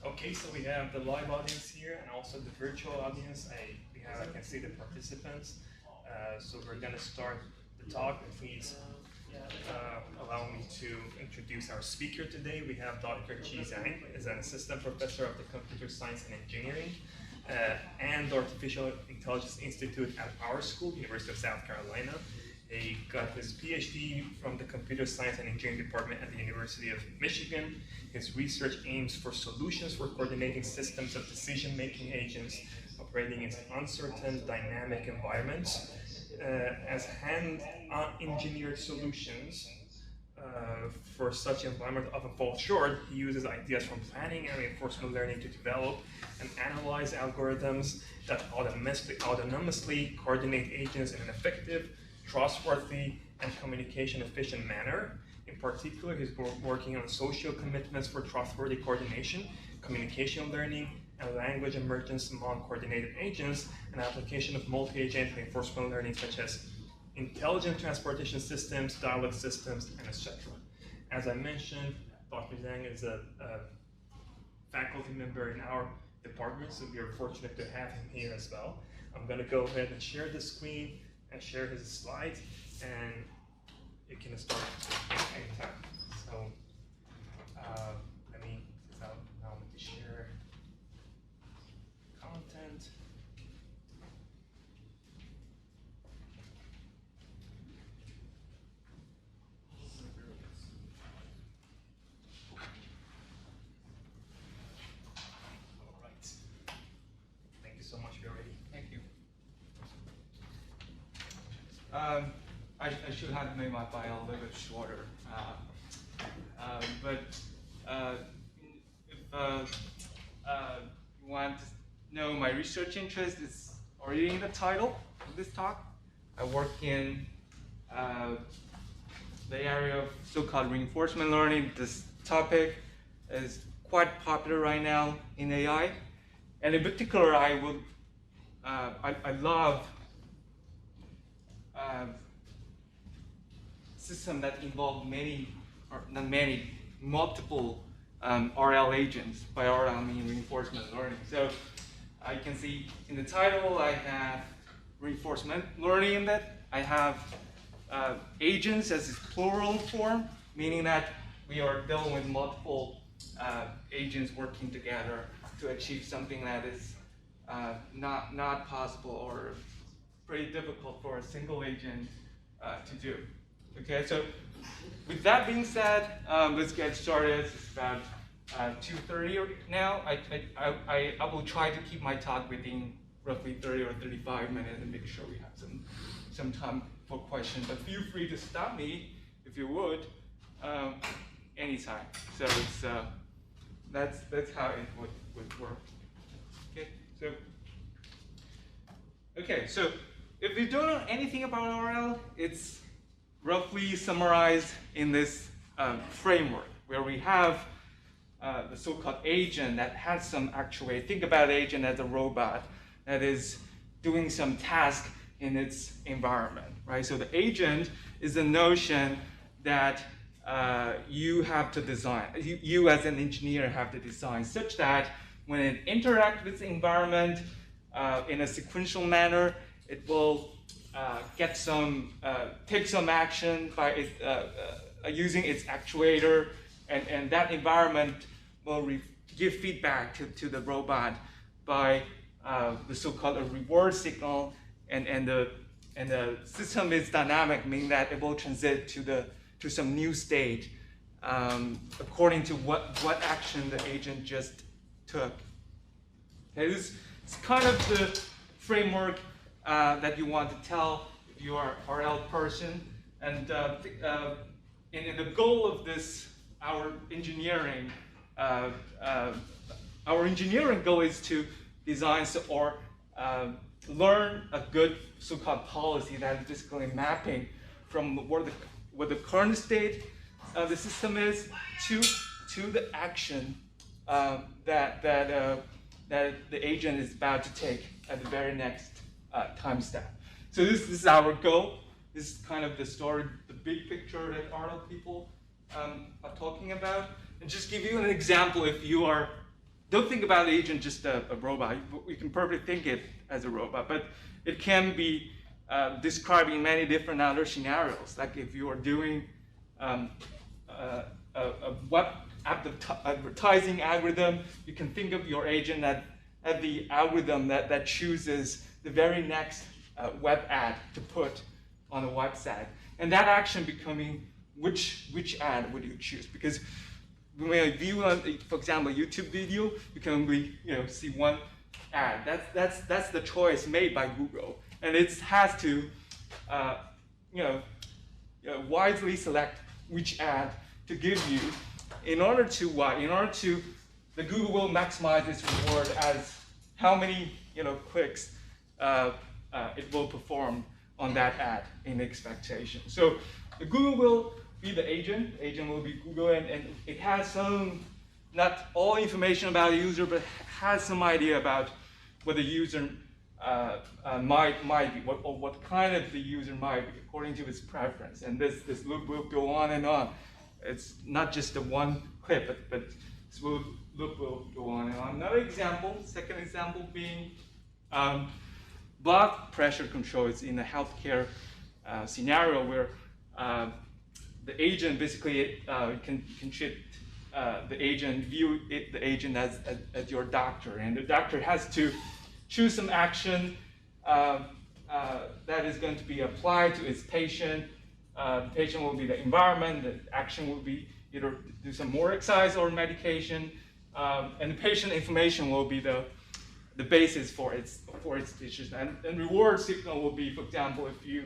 Okay, so we have the live audience here and also the virtual audience. I can see the participants. So we're going to start the talk. Please allow me to introduce our speaker today. We have Dr. Chi Zhang, is an assistant professor of the Computer Science and Engineering and Artificial Intelligence Institute at our school, University of South Carolina. He got his PhD from the Computer Science and Engineering Department at the University of Michigan. His research aims for solutions for coordinating systems of decision-making agents operating in uncertain dynamic environments. As hand-engineered solutions for such environments often fall short, he uses ideas from planning and reinforcement learning to develop and analyze algorithms that autonomously coordinate agents in an effective, trustworthy, and communication-efficient manner. In particular, he's working on social commitments for trustworthy coordination, communication learning, and language emergence among coordinated agents, and application of multi-agent reinforcement learning such as intelligent transportation systems, dialogue systems, and etc. As I mentioned, Dr. Zhang is a faculty member in our department, so we are fortunate to have him here as well. I'm going to go ahead and share the screen and share his slides, and you can start anytime. So let me allow me to share content. All right. Thank you so much. You're ready. Thank you. I should have made my bio a little bit shorter, but if you want to know my research interest, it's already in the title of this talk. I work in the area of so-called reinforcement learning. This topic is quite popular right now in AI, and in particular, I love system that involve multiple RL agents. By RL I mean reinforcement learning. So I can see in the title I have reinforcement learning in that. I have agents as its plural form, meaning that we are dealing with multiple agents working together to achieve something that is not possible or pretty difficult for a single agent to do. Okay, so with that being said, let's get started. It's about 2:30 now. I will try to keep my talk within roughly 30 or 35 minutes and make sure we have some time for questions. But feel free to stop me if you would anytime. So it's that's how it would work. Okay, so if you don't know anything about RL, it's roughly summarized in this framework where we have the so-called agent that has some actuation. Think about agent as a robot that is doing some task in its environment, right? So the agent is the notion that you have to design. You as an engineer have to design such that when it interacts with the environment in a sequential manner, it will take some action by using its actuator, and that environment will give feedback to the robot by the so-called reward signal, and the system is dynamic, meaning that it will transit to some new state according to what action the agent just took. Okay, this is kind of the framework that you want to tell if you are an RL person, and the goal of this, our engineering goal is to design or learn a good so-called policy that is basically mapping from what the current state of the system is to the action that the agent is about to take at the very next time step. So this is our goal. This is kind of the story, the big picture that RL people are talking about. And just give you an example, if you are don't think about the agent just a robot. You can perfectly think it as a robot, but it can be described in many different other scenarios. Like if you are doing a web advertising algorithm, you can think of your agent as the algorithm that chooses the very next web ad to put on the website. And that action becoming which ad would you choose? Because when you view, for example, a YouTube video, you can only see one ad. That's the choice made by Google, and it has to wisely select which ad to give you. In order to what? In order to the Google will maximize its reward as how many clicks it will perform on that ad in expectation. So the Google will be the agent. The agent will be Google, and it has some, not all information about the user, but has some idea about what the user might be, what kind of the user might be according to its preference. And this loop will go on and on. It's not just the one clip, but this loop will go on and on. Another example, second example being blood pressure control. Is in a healthcare scenario where the agent basically can treat the agent, view the agent as your doctor, and the doctor has to choose some action that is going to be applied to its patient. The patient will be the environment. The action will be either do some more exercise or medication, and the patient information will be the basis for its decision. And reward signal will be, for example, if you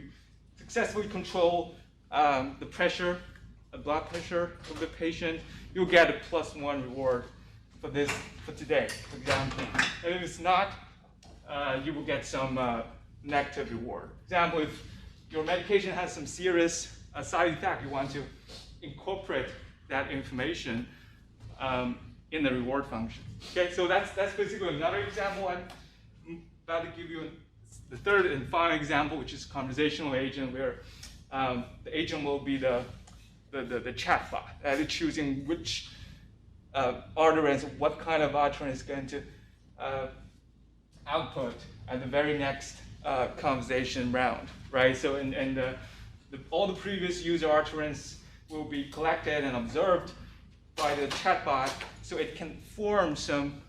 successfully control the pressure, the blood pressure of the patient, you'll get a +1 reward for today, for example. And if it's not, you will get some negative reward. For example, if your medication has some serious side effect, you want to incorporate that information in the reward function. Okay, so that's basically another example. I'm about to give you the third and final example, which is conversational agent, where the agent will be the chatbot, and choosing which utterance, what kind of utterance is going to output at the very next conversation round, right? So all the previous user utterance will be collected and observed by the chatbot, so it can form some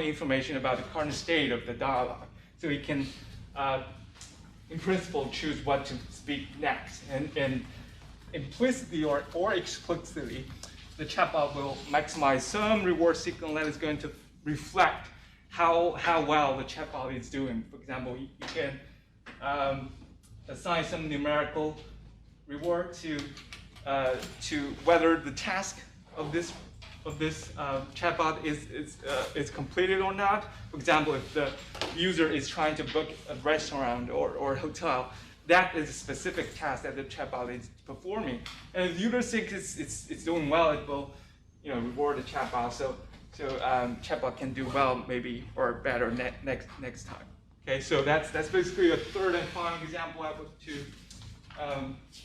information about the current state of the dialogue. So it can, in principle, choose what to speak next, and implicitly or explicitly, the chatbot will maximize some reward signal that is going to reflect how well the chatbot is doing. For example, you can assign some numerical reward to whether the task of this chatbot is completed or not. For example, if the user is trying to book a restaurant or hotel, that is a specific task that the chatbot is performing. And if the user thinks it's doing well, it will reward the chatbot. So chatbot can do well, maybe, or better next time. Okay, so that's basically a third and final example I want to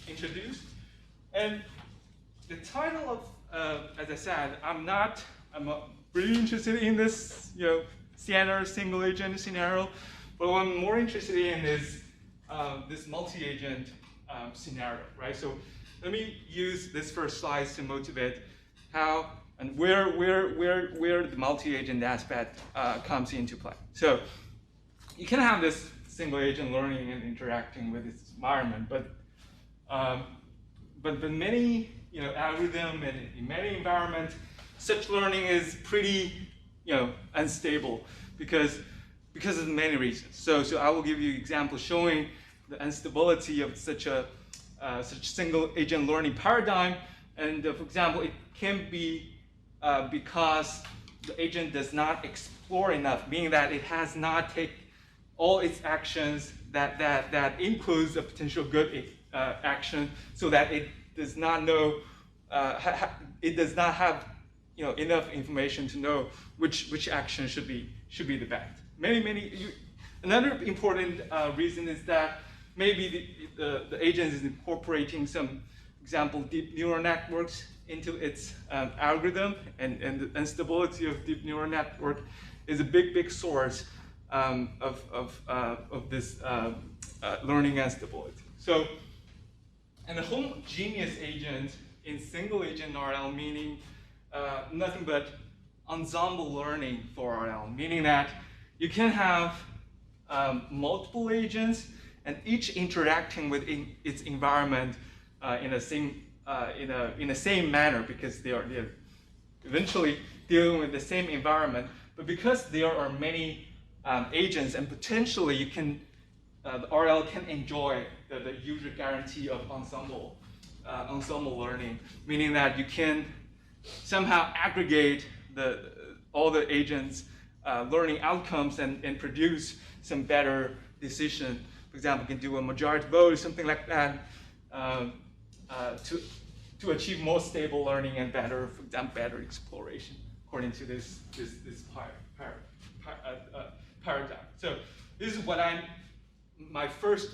introduce. And the title of, as I said, I'm really interested in this standard single agent scenario, but what I'm more interested in is this multi-agent scenario, right? So let me use this first slide to motivate how and where the multi-agent aspect comes into play. So you can have this single agent learning and interacting with its environment, but many algorithm and in many environments, such learning is pretty unstable because of many reasons. So I will give you an example showing the instability of such single agent learning paradigm. And for example, it can be because the agent does not explore enough, meaning that it has not taken all its actions that includes a potential good action, so that it does not know, it does not have enough information to know which action should be the best. Another important reason is that maybe the agent is incorporating some example, deep neural networks into its algorithm, and the instability of deep neural network is a big source of this learning instability. So, and a homogeneous agent in single agent RL, meaning nothing but ensemble learning for RL, meaning that you can have multiple agents and each interacting with its environment in the same manner, because they're eventually dealing with the same environment. But because there are many agents, and potentially you can the RL can enjoy the user guarantee of ensemble learning, meaning that you can somehow aggregate all the agents' learning outcomes and produce some better decision. For example, you can do a majority vote or something like that to achieve more stable learning and better, for example, better exploration, according to this paradigm. So this is what my first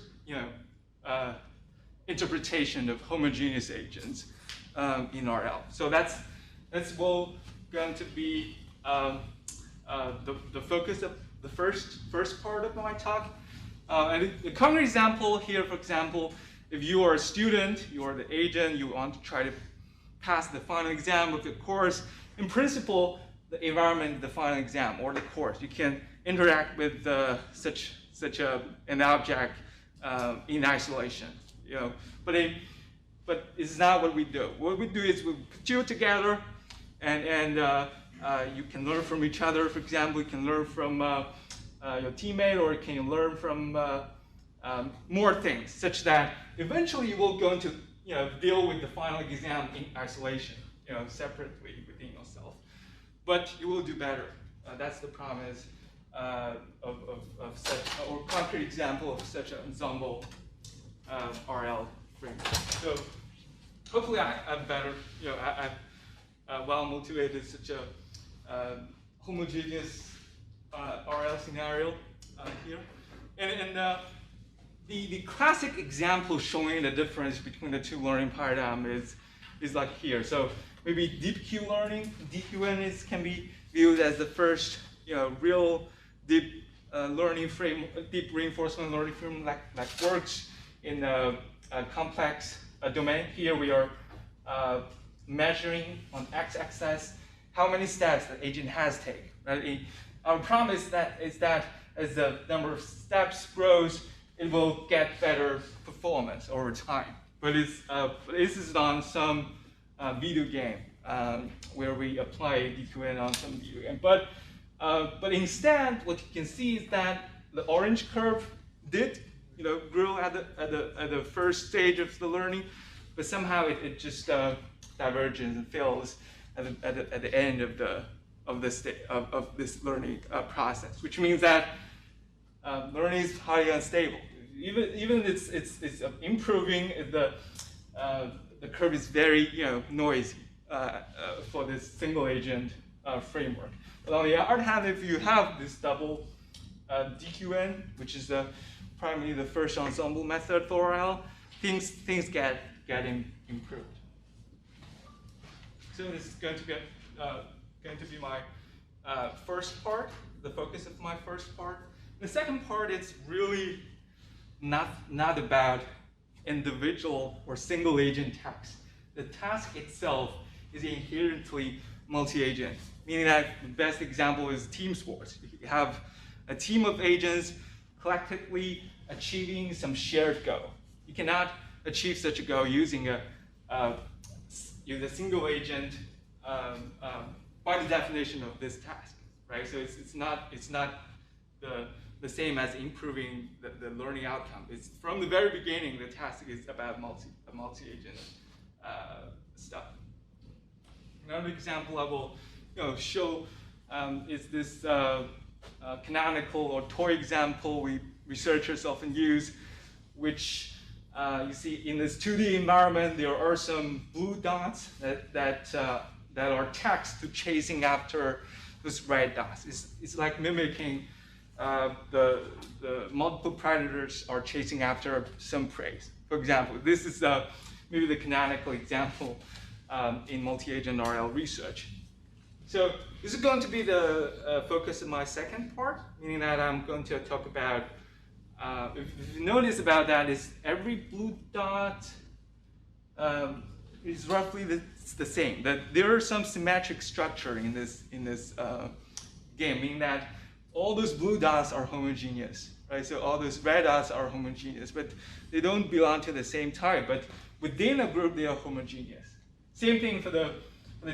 interpretation of homogeneous agents in RL. So that's going to be the focus of the first part of my talk. And a common example here, for example, if you are a student, you are the agent, you want to try to pass the final exam of the course, in principle, the environment, the final exam or the course, you can interact with such an object in isolation, But it's not what we do. What we do is we put you together, and you can learn from each other. For example, you can learn from your teammate, or you can learn from more things, such that eventually you will go into deal with the final exam in isolation, separately within yourself. But you will do better. That's the promise of such, or concrete example of such an ensemble RL framework. So hopefully I'm better. I'm well motivated such a homogeneous RL scenario here. And the classic example showing the difference between the two learning paradigms is like here. So maybe deep QLearning, DQN can be viewed as the first real deep learning frame, deep reinforcement learning framework that works in a complex domain. Here we are measuring on x-axis how many steps the agent has taken. Right? Our promise is that as the number of steps grows, it will get better performance over time. But this is on some video game where we apply DQN on some video game. But instead, what you can see is that the orange curve did grow at the first stage of the learning, but somehow it just diverges and fails at the end of this learning process, which means that learning is highly unstable. Even it's improving, the curve is very noisy for this single agent framework. But on the other hand, if you have this double DQN, which is primarily the first ensemble method for RL, things get improved. So this is going to be my first part, the focus of my first part. The second part is really not about individual or single agent tasks. The task itself is inherently multi-agent, meaning that the best example is team sports. You have a team of agents collectively achieving some shared goal. You cannot achieve such a goal using a single agent by the definition of this task, right? So it's not the same as improving the learning outcome. It's from the very beginning, the task is about multi-agent stuff. Another example I will show is this canonical or toy example researchers often use, which you see in this 2D environment, there are some blue dots that are taxed to chasing after those red dots. It's like mimicking the multiple predators are chasing after some prey. For example, this is maybe the canonical example in multi-agent RL research. So this is going to be the focus of my second part, meaning that I'm going to talk about, if you notice about that, is every blue dot is roughly the same. That there is some symmetric structure in this game, meaning that all those blue dots are homogeneous, right? So all those red dots are homogeneous, but they don't belong to the same type. But within a group, they are homogeneous. Same thing for the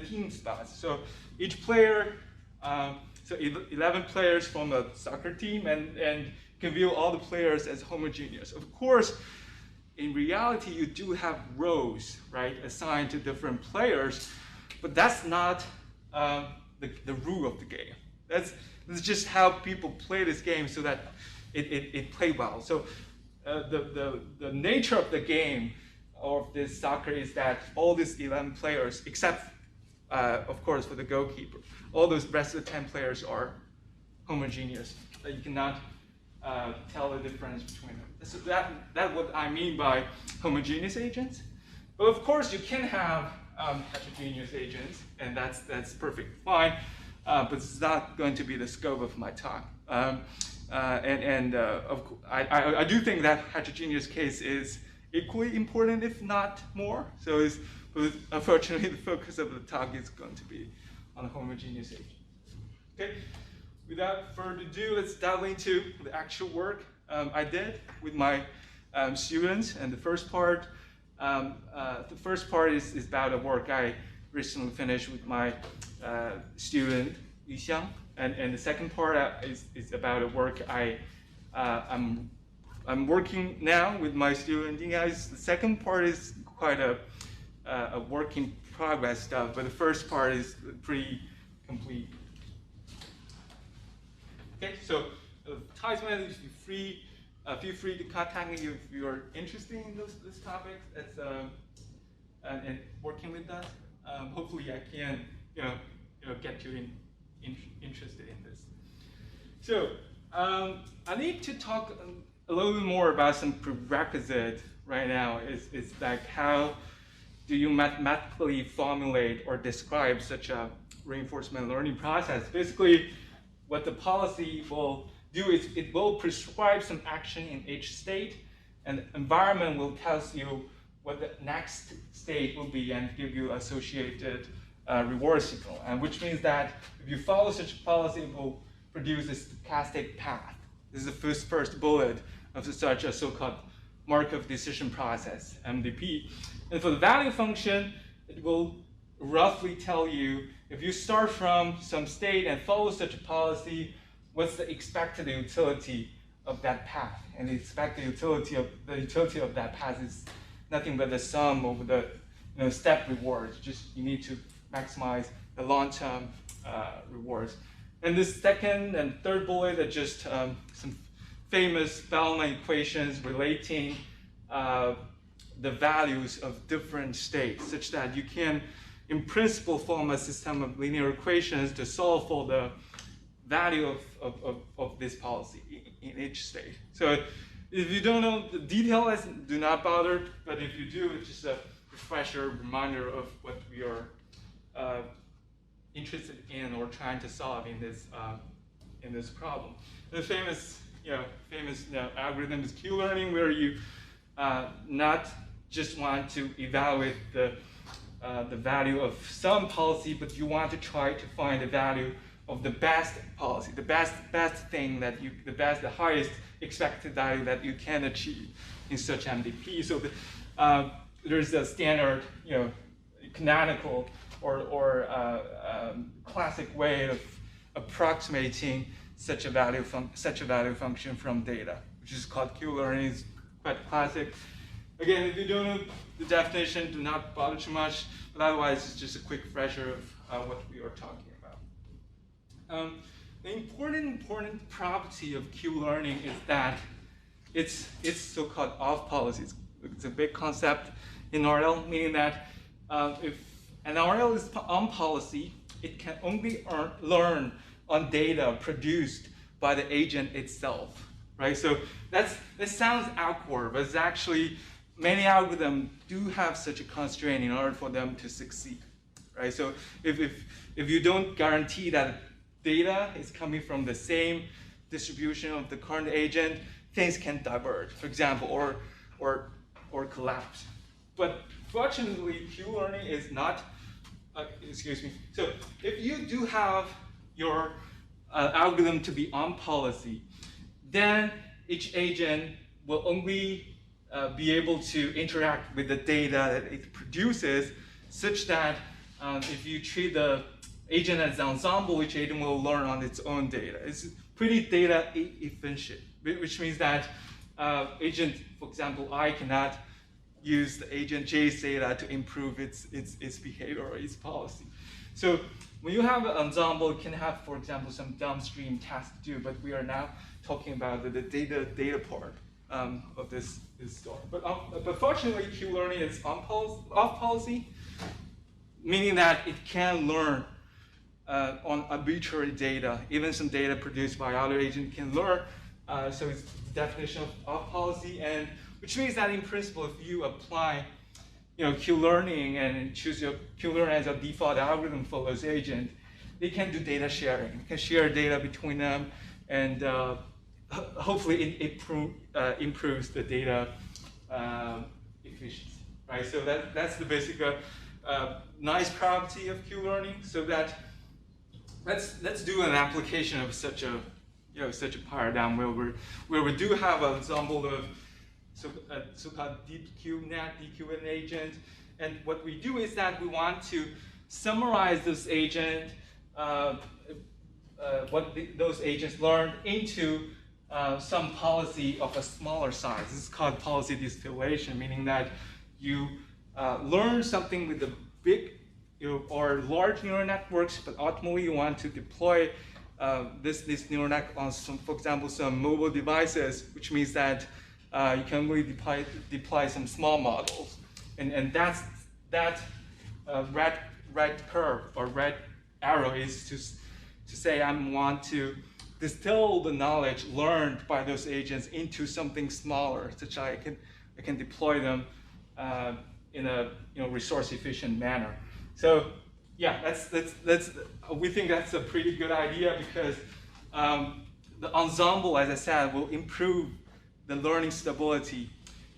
team spots. So each player, so 11 players from a soccer team, and you can view all the players as homogeneous. Of course, in reality, you do have rows, right, assigned to different players, but that's not the rule of the game. That's just how people play this game so that it play well. So the nature of the game of this soccer is that all these 11 players, except of course for the goalkeeper, all those rest of the 10 players are homogeneous. You cannot tell the difference between them. So that's what I mean by homogeneous agents. But of course you can have heterogeneous agents, and that's perfectly fine. But it's not going to be the scope of my talk. I do think that heterogeneous case is equally important, if not more. So unfortunately, the focus of the talk is going to be on homogeneous agents. Okay. Without further ado, let's dive into the actual work I did with my students. And the first part is about a work I recently finished with my student Yuxiang, and the second part is about a work I'm working now with my student Ying. The second part is quite a work in progress stuff, but the first part is pretty complete. Okay, so Taisman, if you're feel free to contact me if you're interested in this topic. And working with us. Hopefully, I can get you interested in this. So I need to talk a little bit more about some prerequisites right now. It's like how do you mathematically formulate or describe such a reinforcement learning process? Basically, what the policy will do is it will prescribe some action in each state, and the environment will tell you what the next state will be and give you associated reward signal. And which means that if you follow such a policy, it will produce a stochastic path. This is the first bullet of such a so-called Markov decision process, MDP. And for the value function, it will roughly tell you if you start from some state and follow such a policy, what's the expected utility of that path? And the expected utility of that path is nothing but the sum of the step rewards. Just you need to maximize the long-term rewards. And this second and third bullet are just some famous Bellman equations relating the values of different states, such that you can, in principle, form a system of linear equations to solve for the value of this policy in each state. So if you don't know the details, do not bother. But if you do, it's just a refresher, reminder of what we are interested in or trying to solve in this problem. The famous algorithm is QLearning, where you not just want to evaluate the value of some policy, but you want to try to find the value of the best policy, the best thing that the highest expected value that you can achieve in such MDP. So there's a standard, canonical or classic way of approximating such a value function from data, which is called QLearning. It's quite classic. Again, if you don't know the definition, do not bother too much. But otherwise, it's just a quick refresher of what we are talking about. The important property of QLearning is that it's so-called off policy. It's a big concept in RL, meaning that if an RL is on policy, it can only learn on data produced by the agent itself, right? So that sounds awkward, but it's actually many algorithms do have such a constraint in order for them to succeed, right? So if you don't guarantee that data is coming from the same distribution of the current agent, things can diverge, for example, or collapse. But fortunately, QLearning is not, excuse me. So if you do have your algorithm to be on policy, then each agent will only be able to interact with the data that it produces, such that if you treat the agent as an ensemble, each agent will learn on its own data. It's pretty data efficient, which means that agent, for example, I cannot use the agent J's data to improve its behavior or its policy. So when you have an ensemble, it can have, for example, some downstream tasks to do, but we are now talking about the data part of this story. But fortunately, QLearning is off policy, meaning that it can learn on arbitrary data. Even some data produced by other agents can learn. So it's the definition of off policy, and which means that in principle, if you apply QLearning and choose your QLearning as a default algorithm for those agents, they can do data sharing. You can share data between them, and hopefully it improves the data efficiency, right? So that's the basic nice property of QLearning. So that let's do an application of such a paradigm where we do have an ensemble of so-called DQNet, DQN agent, and what we do is that we want to summarize this agent, those agents learned into some policy of a smaller size. This is called policy distillation, meaning that you learn something with the big or large neural networks, but ultimately you want to deploy this neural network on some, for example, some mobile devices, which means that you can really deploy some small models, and that red curve or red arrow is to say I want to distill the knowledge learned by those agents into something smaller, such that I can deploy them in a resource efficient manner. So yeah, we think that's a pretty good idea, because the ensemble, as I said, will improve the learning stability,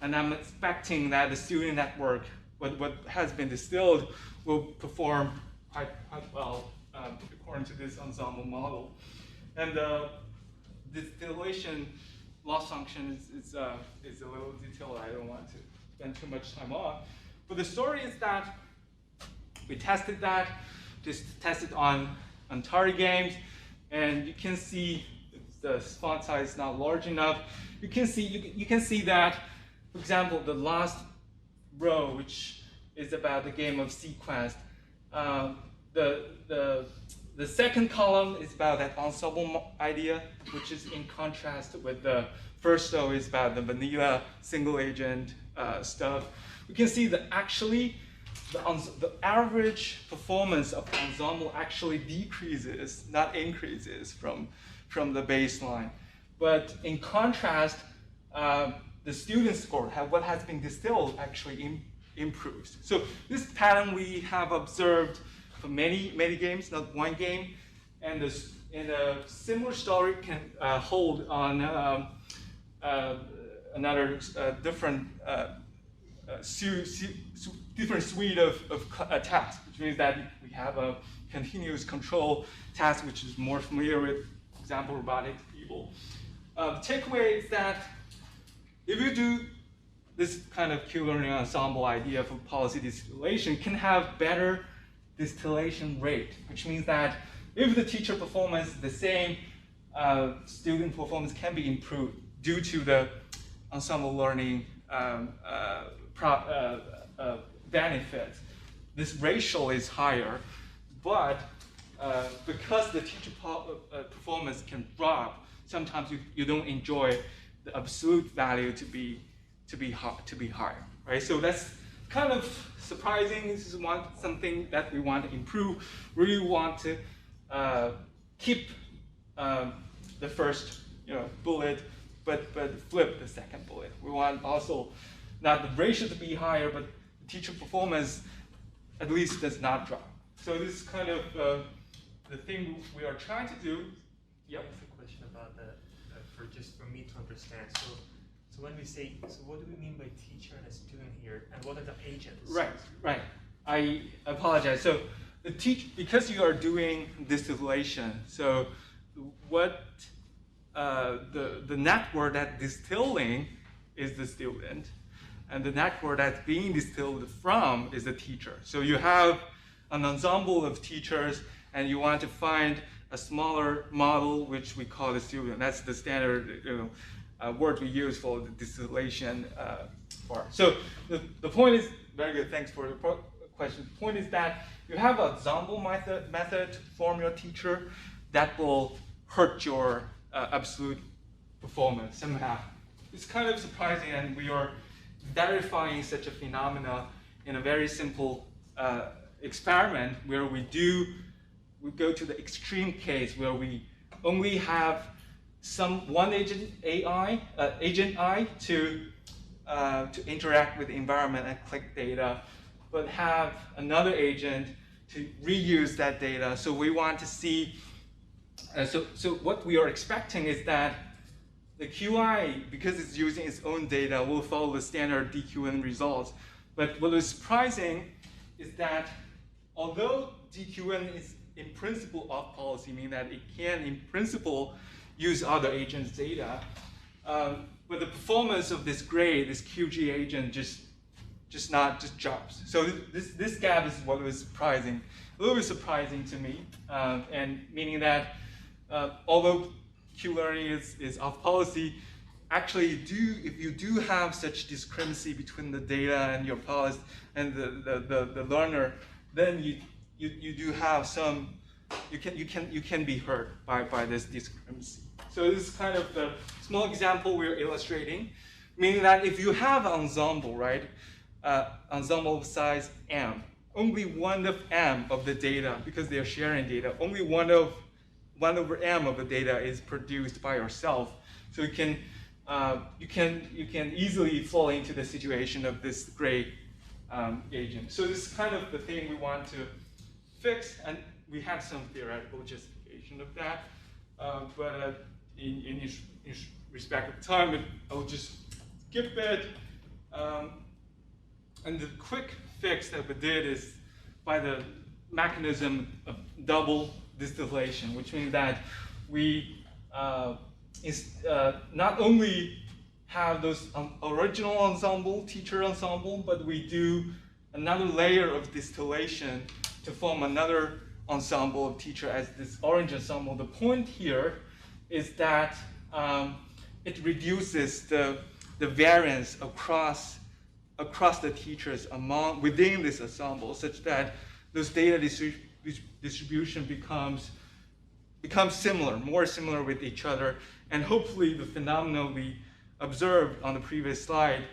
and I'm expecting that the student network, what has been distilled, will perform quite well according to this ensemble model. And the distillation loss function is a little detail I don't want to spend too much time on. But the story is that we tested that, just tested on Atari games, and you can see the font size is not large enough. You can see that, for example, the last row, which is about the game of sequence, the second column is about that ensemble idea, which is in contrast with the first row is about the vanilla single agent stuff. You can see that actually the average performance of ensemble actually decreases, not increases from the baseline. But in contrast, the student score, what has been distilled, actually improves. So this pattern we have observed for many games, not one game, and a similar story can hold on another different different suite of tasks, which means that we have a continuous control task, which is more familiar with, for example, robotic people. The takeaway is that if you do this kind of QLearning ensemble idea for policy distillation, can have better distillation rate, which means that if the teacher performance is the same, student performance can be improved due to the ensemble learning benefits. This ratio is higher, but because the teacher performance can drop, sometimes you don't enjoy the absolute value to be higher, right? So that's kind of surprising. This is something that we want to improve. We want to keep the first bullet, but flip the second bullet. We want also not the ratio to be higher, but the teacher performance at least does not drop. So this is kind of the thing we are trying to do. Yep. That's a question about that, for me to understand. So when we say, so what do we mean by teacher and a student here, and what are the agents? Right. I apologize. So because you are doing distillation, so what the network that's distilling is the student, and the network that's being distilled from is the teacher. So you have an ensemble of teachers, and you want to find a smaller model, which we call the student. That's the standard word we use for the distillation part. So the point is, very good, thanks for the question. The point is that you have an ensemble method to form your teacher that will hurt your absolute performance somehow. It's kind of surprising, and we are verifying such a phenomena in a very simple experiment where we go to the extreme case where we only have one agent I to interact with the environment and collect data, but have another agent to reuse that data. So we want to see. So what we are expecting is that the QI, because it's using its own data, will follow the standard DQN results. But what is surprising is that although DQN is in principle off policy, meaning that it can in principle use other agents' data, but the performance of this grade, this QG agent, just drops. So this gap is what was surprising, a little bit surprising to me, and meaning that although QLearning is off policy, actually if you do have such discrepancy between the data and your policy and the learner, then you do have some, you can be hurt by this discrepancy. So this is kind of the small example we're illustrating, meaning that if you have an ensemble, right, ensemble of size m, only 1 of m of the data, because they are sharing data, only 1 over m of the data is produced by yourself. So you can easily fall into the situation of this gray agent. So this is kind of the thing we want to fix, and we have some theoretical justification of that. But in respect of time, I'll just skip it. And the quick fix that we did is by the mechanism of double distillation, which means that we not only have those original ensemble, teacher ensemble, but we do another layer of distillation to form another ensemble of teacher as this orange ensemble. The point here is that it reduces the variance across the teachers within this ensemble, such that those data distribution becomes similar, more similar with each other, and hopefully the phenomena we observed on the previous slide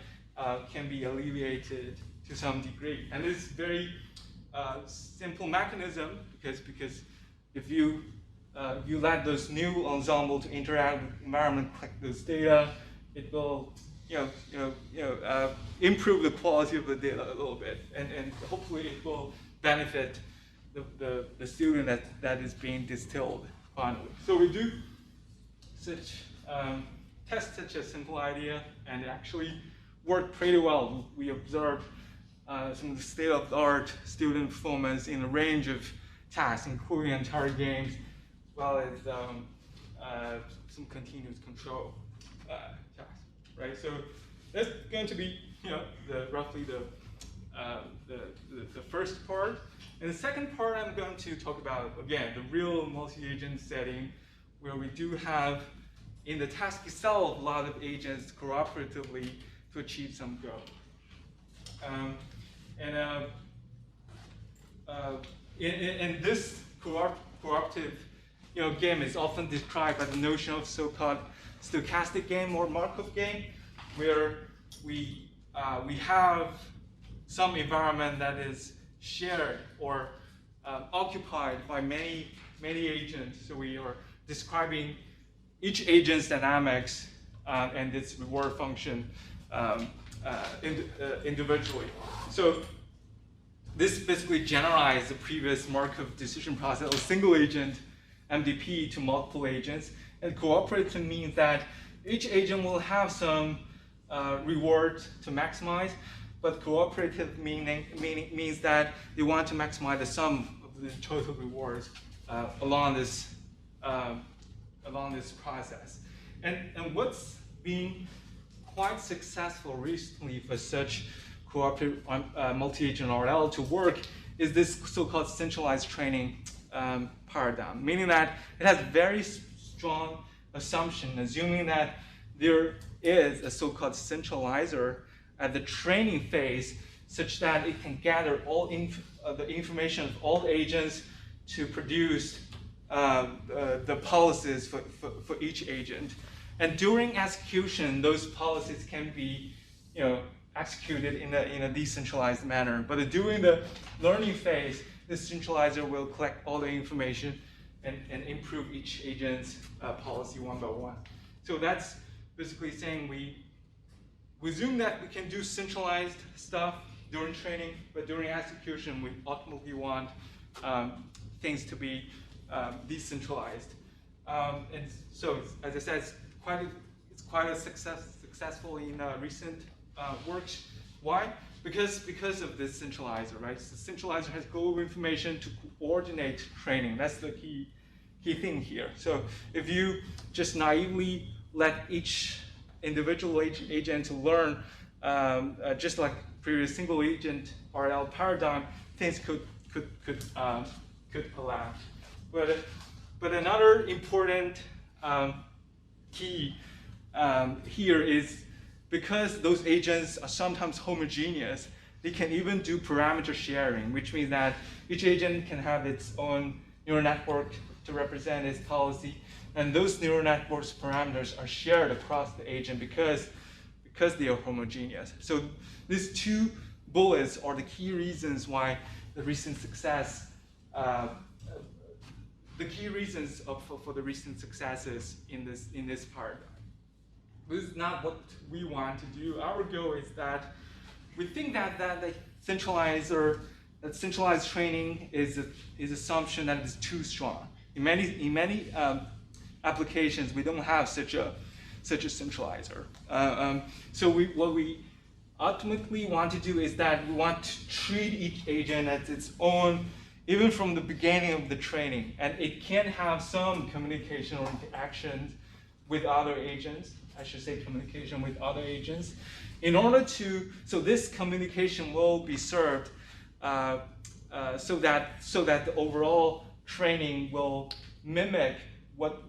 can be alleviated to some degree. And this is very simple mechanism because if you let those new ensemble to interact with the environment, collect those data, it will improve the quality of the data a little bit, and hopefully it will benefit the student that is being distilled finally. So we do test such a simple idea, and it actually worked pretty well. We observed some of the state-of-the-art student performance in a range of tasks, including Atari games, as well as some continuous control tasks. Right. So that's going to be roughly the first part. And the second part, I'm going to talk about, again, the real multi-agent setting, where we do have, in the task itself, a lot of agents cooperatively to achieve some goal. And this cooperative game is often described by the notion of so-called stochastic game or Markov game, where we have some environment that is shared or occupied by many agents. So we are describing each agent's dynamics and its reward function individually. So this basically generalized the previous Markov decision process of single agent MDP to multiple agents. And cooperative means that each agent will have some reward to maximize, but cooperative means that they want to maximize the sum of the total rewards along this process. And what's been quite successful recently for such cooperative multi-agent RL to work is this so-called centralized training paradigm, meaning that it has very strong assumption, assuming that there is a so-called centralizer at the training phase such that it can gather all the information of all agents to produce the policies for each agent. And during execution, those policies can be executed in a decentralized manner. But during the learning phase, the centralizer will collect all the information and improve each agent's policy one by one. So that's basically saying we assume that we can do centralized stuff during training, but during execution, we ultimately want things to be decentralized. And so, as I said, it's quite a successful in recent works. Why? Because of this centralizer, right? So the centralizer has global information to coordinate training. That's the key thing here. So if you just naively let each individual agent to learn, just like previous single agent RL paradigm, things could collapse. But another important key here is because those agents are sometimes homogeneous, they can even do parameter sharing, which means that each agent can have its own neural network to represent its policy, and those neural networks parameters are shared across the agent because they are homogeneous. So these two bullets are the key reasons why the recent success, the key reasons for the recent successes in this paradigm. This is not what we want to do. Our goal is that we think that the centralized training is assumption that is too strong. In many applications, we don't have such a centralizer. So what we ultimately want to do is that we want to treat each agent as its own, even from the beginning of the training, and it can have some communication or interaction with other agents. I should say communication with other agents. In order to, so this communication will be served so that the overall training will mimic what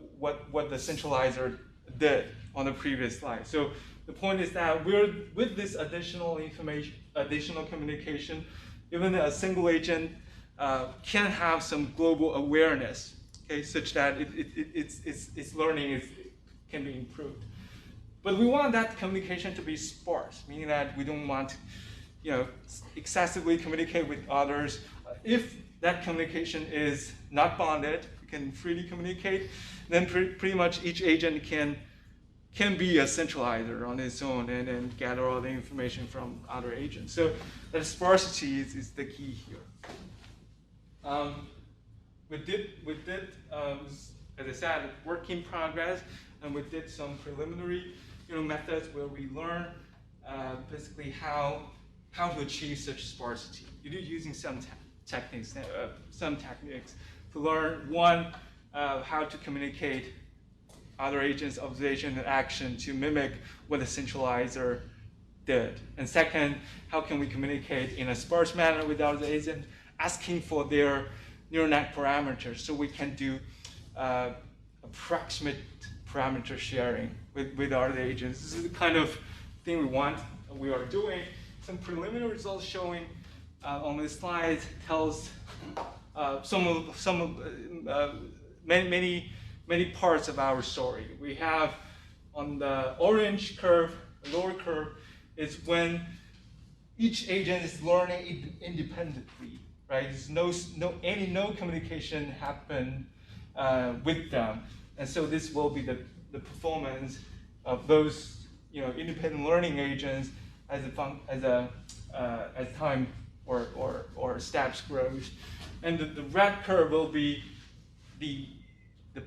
the centralizer did on the previous slide. So the point is that with this additional information, additional communication, even a single agent can have some global awareness, okay, such that its learning can be improved. But we want that communication to be sparse, meaning that we don't want to, excessively communicate with others. If that communication is not bonded, we can freely communicate, then pretty much each agent can be a centralizer on its own and gather all the information from other agents. So the sparsity is the key here. We did as I said, work in progress, and we did some preliminary methods where we learn basically how to achieve such sparsity. You do using some techniques to learn, one, how to communicate other agents' observation and action to mimic what the centralizer did. And second, how can we communicate in a sparse manner with other agents, asking for their neural net parameters so we can do approximate parameter sharing with other agents. This is the kind of thing we are doing. Some preliminary results showing on this slide tells many parts of our story. We have on the orange curve, the lower curve, is when each agent is learning independently, right? There's no communication happen with them, and so this will be the performance of those independent learning agents as time or steps grows, and the red curve will be the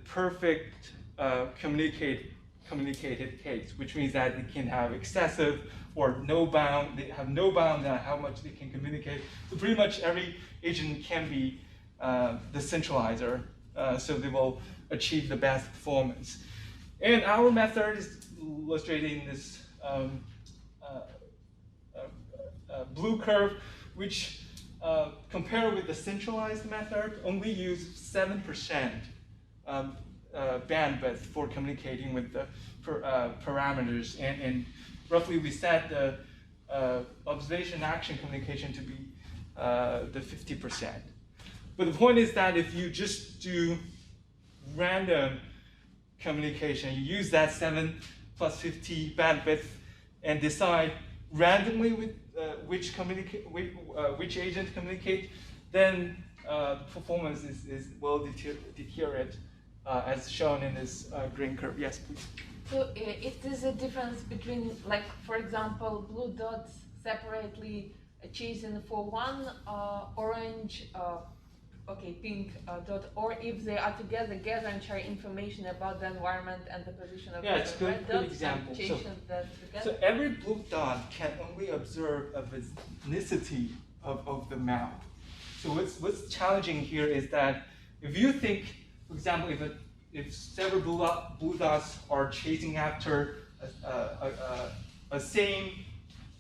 perfect communicated case, which means that it can have excessive or no bound. They have no bound on how much they can communicate. So pretty much every agent can be the centralizer, so they will achieve the best performance. And our method is illustrated in this blue curve, which compared with the centralized method, only use 7% bandwidth for communicating with the parameters, and roughly we set the observation action communication to be the 50%. But the point is that if you just do random communication, you use that 7 plus 50 bandwidth and decide randomly with which agent communicate, then performance will deteriorate as shown in this green curve. Yes, please. So it is a difference between, like, for example, blue dots separately chosen for one, orange, pink dot, or if they are together and share information about the environment and the position of the red dots. Good example. So every blue dot can only observe a vicinity of the map. So what's challenging here is that if you think, for example, if several blue dots are chasing after a same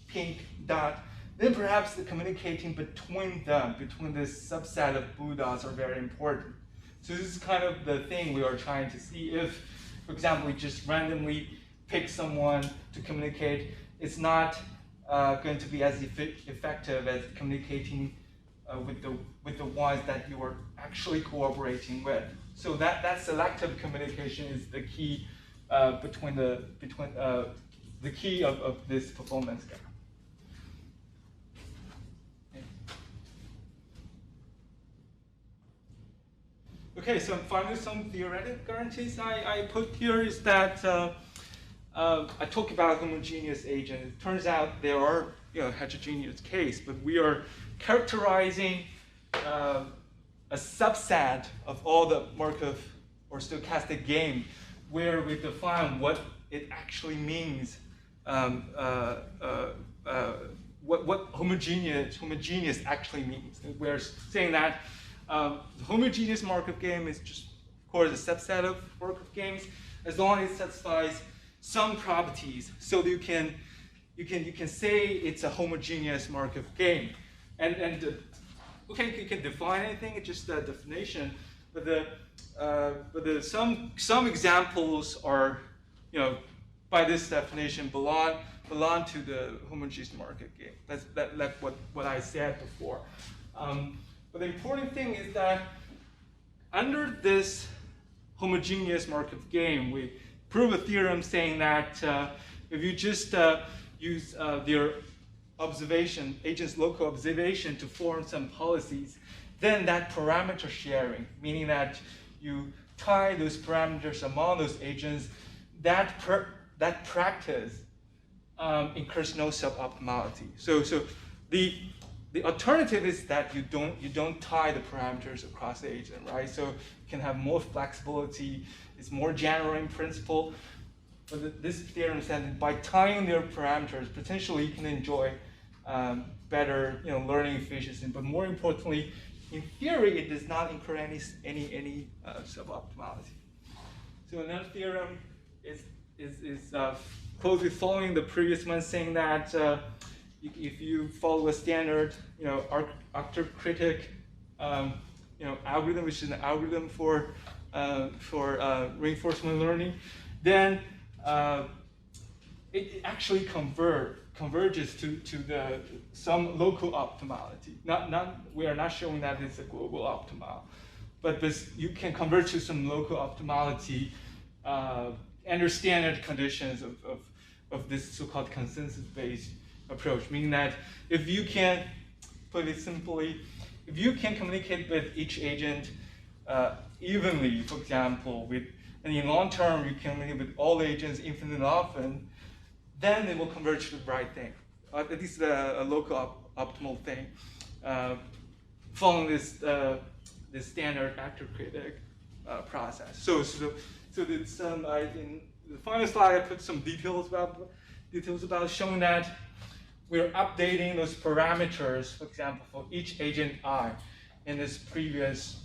pink dot, then perhaps the communicating between them, between this subset of blue dots, are very important. So this is kind of the thing we are trying to see. If, for example, we just randomly pick someone to communicate, it's not going to be as effective as communicating with the ones that you are actually cooperating with. So that selective communication is the key the key of this performance gap. Okay, so finally some theoretic guarantees I put here is that I talk about homogeneous agents. It turns out there are heterogeneous case, but we are characterizing a subset of all the Markov or stochastic game where we define what it actually means, what homogeneous actually means. And we're saying that the homogeneous Markov game is just, of course, a subset of Markov games as long as it satisfies some properties. So you can say it's a homogeneous Markov game, and you can define anything. It's just a definition. But some examples are, by this definition belong to the homogeneous Markov game. That's like what I said before. But the important thing is that under this homogeneous Markov game, we prove a theorem saying that if you just use their observation, agent's local observation to form some policies, then that parameter sharing, meaning that you tie those parameters among those agents, that practice incurs no suboptimality. So the alternative is that you don't tie the parameters across the agent, right? So you can have more flexibility. It's more general in principle. But this theorem says that by tying their parameters, potentially you can enjoy better learning efficiency. But more importantly, in theory, it does not incur any suboptimality. So another theorem is closely following the previous one, saying that if you follow a standard, octocritic, algorithm, which is an algorithm for reinforcement learning, then it actually converges to some local optimality. We are not showing that it's a global optimal, but you can converge to some local optimality under standard conditions of this so-called consensus-based approach, meaning that if you can, put it simply, if you can communicate with each agent evenly, for example, and in long term you can communicate with all agents infinitely often, then they will converge to the right thing. at least a local optimal thing, following this standard actor critic process. So it's in the final slide I put some details about showing that we're updating those parameters, for example, for each agent I in this previous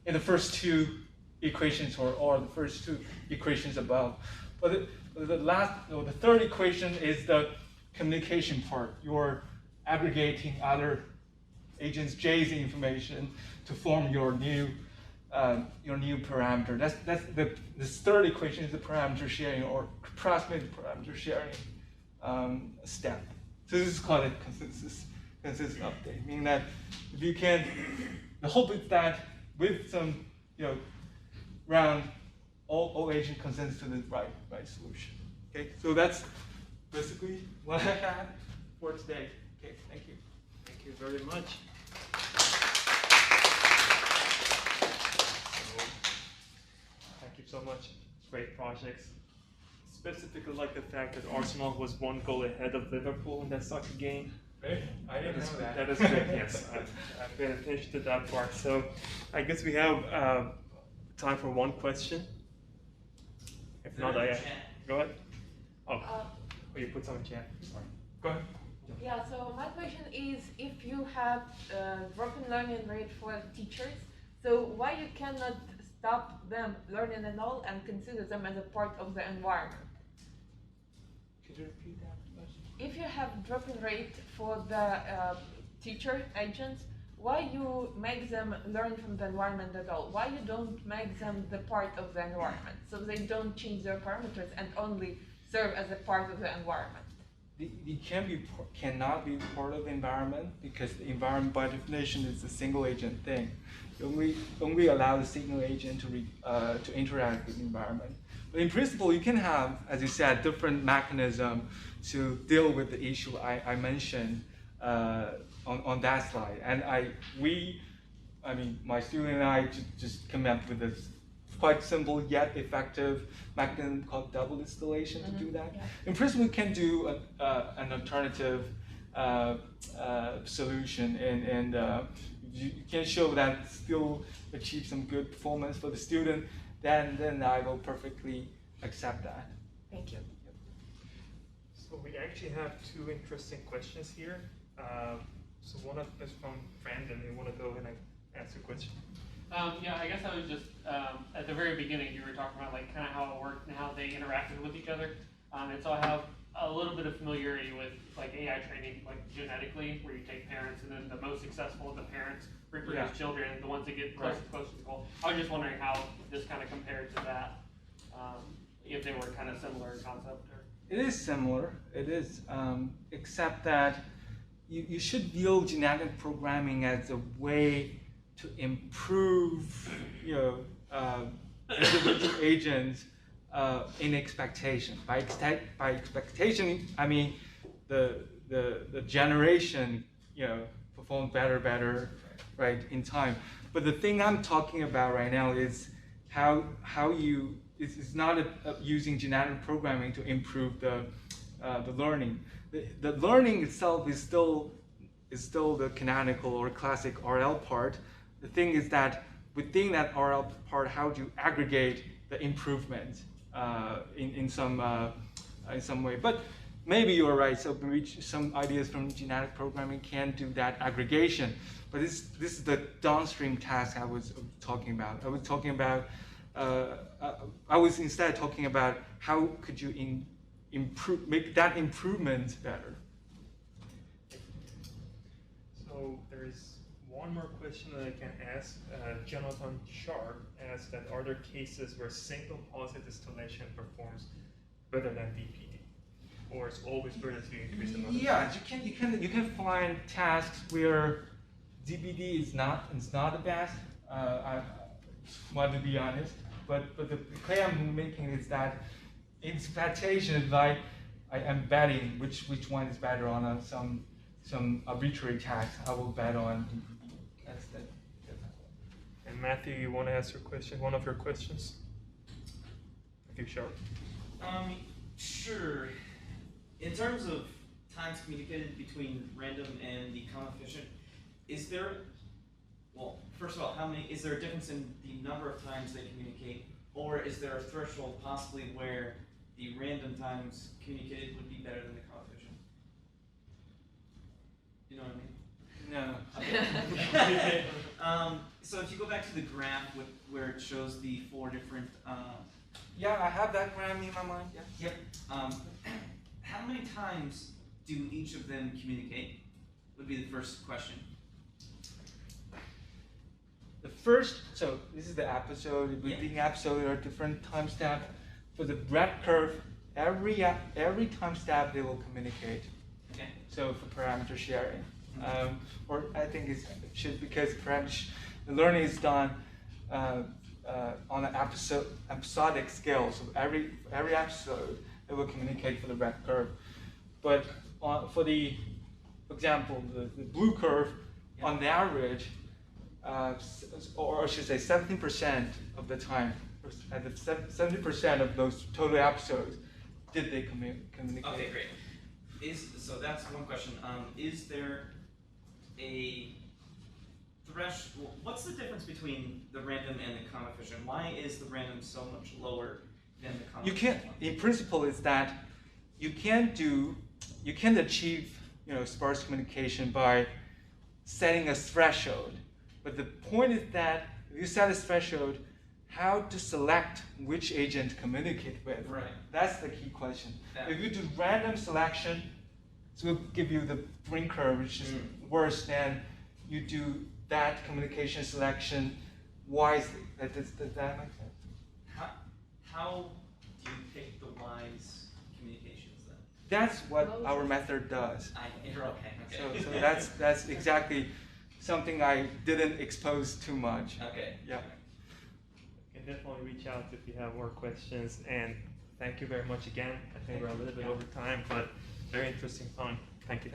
in the first two equations or the first two equations above. But the third equation is the communication part. You're aggregating other agents J's information to form your new parameter. This third equation is the parameter sharing or approximate parameter sharing step. So this is called a consensus update, meaning that if you can, the hope is that with some round all agent consents to the right solution. Okay, so that's basically what I had for today. Okay, thank you. Thank you very much. Thank you so much. Great projects. Specifically like the fact that Arsenal was one goal ahead of Liverpool in that soccer game. Right? I didn't know that. That is great, yes. I've been attention to that part. So I guess we have time for one question. If not, go ahead. Oh, you put some in chat. Sorry. Go ahead. Yeah, so my question is, if you have drop-in learning rate for teachers, so why you cannot stop them learning and all and consider them as a part of the environment? Could you repeat that question? If you have drop-in rate for the teacher agents, why you make them learn from the environment at all? Why you don't make them the part of the environment, so they don't change their parameters and only serve as a part of the environment? It cannot be part of the environment because the environment by definition is a single agent thing. You only allow the single agent to interact with the environment. But in principle, you can have, as you said, different mechanism to deal with the issue I mentioned on that slide. And my student and I just came up with this quite simple yet effective mechanism called double distillation to do that. Yeah. In principle, we can do an alternative solution, and you can show that still achieve some good performance for the student, then I will perfectly accept that. Thank you. So we actually have two interesting questions here. So one of is from Brandon. You want to go ahead and answer a question? Yeah, I guess I was just, at the very beginning, you were talking about like kind of how it worked and how they interacted with each other. And so I have a little bit of familiarity with like AI training, like genetically, where you take parents and then the most successful of the parents reproduce children, the ones that get close to the goal. I was just wondering how this kind of compared to that, if they were kind of similar in concept. Or... It is similar, it is, except that you should view genetic programming as a way to improve, individual agents in expectation. By expectation, I mean the generation, perform better, right, in time. But the thing I'm talking about right now is how you. It's not using genetic programming to improve the learning. The learning itself is still the canonical or classic RL part. The thing is that within that RL part, how do you aggregate the improvement in some way? But maybe you're right. So some ideas from genetic programming can do that aggregation. But this is the downstream task I was talking about. I was instead talking about how could you make that improvement better. So there is one more question that I can ask. Jonathan Sharp asked that are there cases where single positive distillation performs better than DPD, or it's always better to increase the number? Yeah, you can find tasks where DPD is not the best. I want to be honest, but the claim I'm making is that in expectation, like I am betting which one is better on some arbitrary task. I will bet on DPD. That's the difference. And Matthew, you want to ask your question? One of your questions? Matthew Sharp. Sure. In terms of times communicated between random and the coefficient, is there, well, first of all, is there a difference in the number of times they communicate, or is there a threshold possibly where the random times communicated would be better than the coefficient? You know what I mean? No. Okay. So if you go back to the graph where it shows the 4 different. Yeah, I have that graph in my mind. Yeah. Yep. How many times do each of them communicate? Would be the first question. The first, so this is the episode. Within episode, there are different time steps. For the red curve, every time step they will communicate. Okay. So for parameter sharing, or I think it should, because the learning is done on an episodic scale. So every episode it will communicate for the red curve. But for example, the blue curve, on the average, or I should say 17% of the time, at the 70% of those total episodes, did they communicate? Okay, great. So that's one question. Is there a threshold? What's the difference between the random and the coefficient? Why is the random so much lower than the coefficient? You can't. In principle, is that you can't achieve sparse communication by setting a threshold. But the point is that if you set a threshold, how to select which agent to communicate with. Right. That's the key question. If you do random selection, it will give you the green curve, which is worse than you do that communication selection wisely. Does that make sense? How do you pick the wise communications then? That's what our method does. Okay. So that's exactly something I didn't expose too much. Okay. Yeah. You can definitely reach out if you have more questions, and thank you very much again. I think we're a little bit over time, but very interesting fun. Thank you.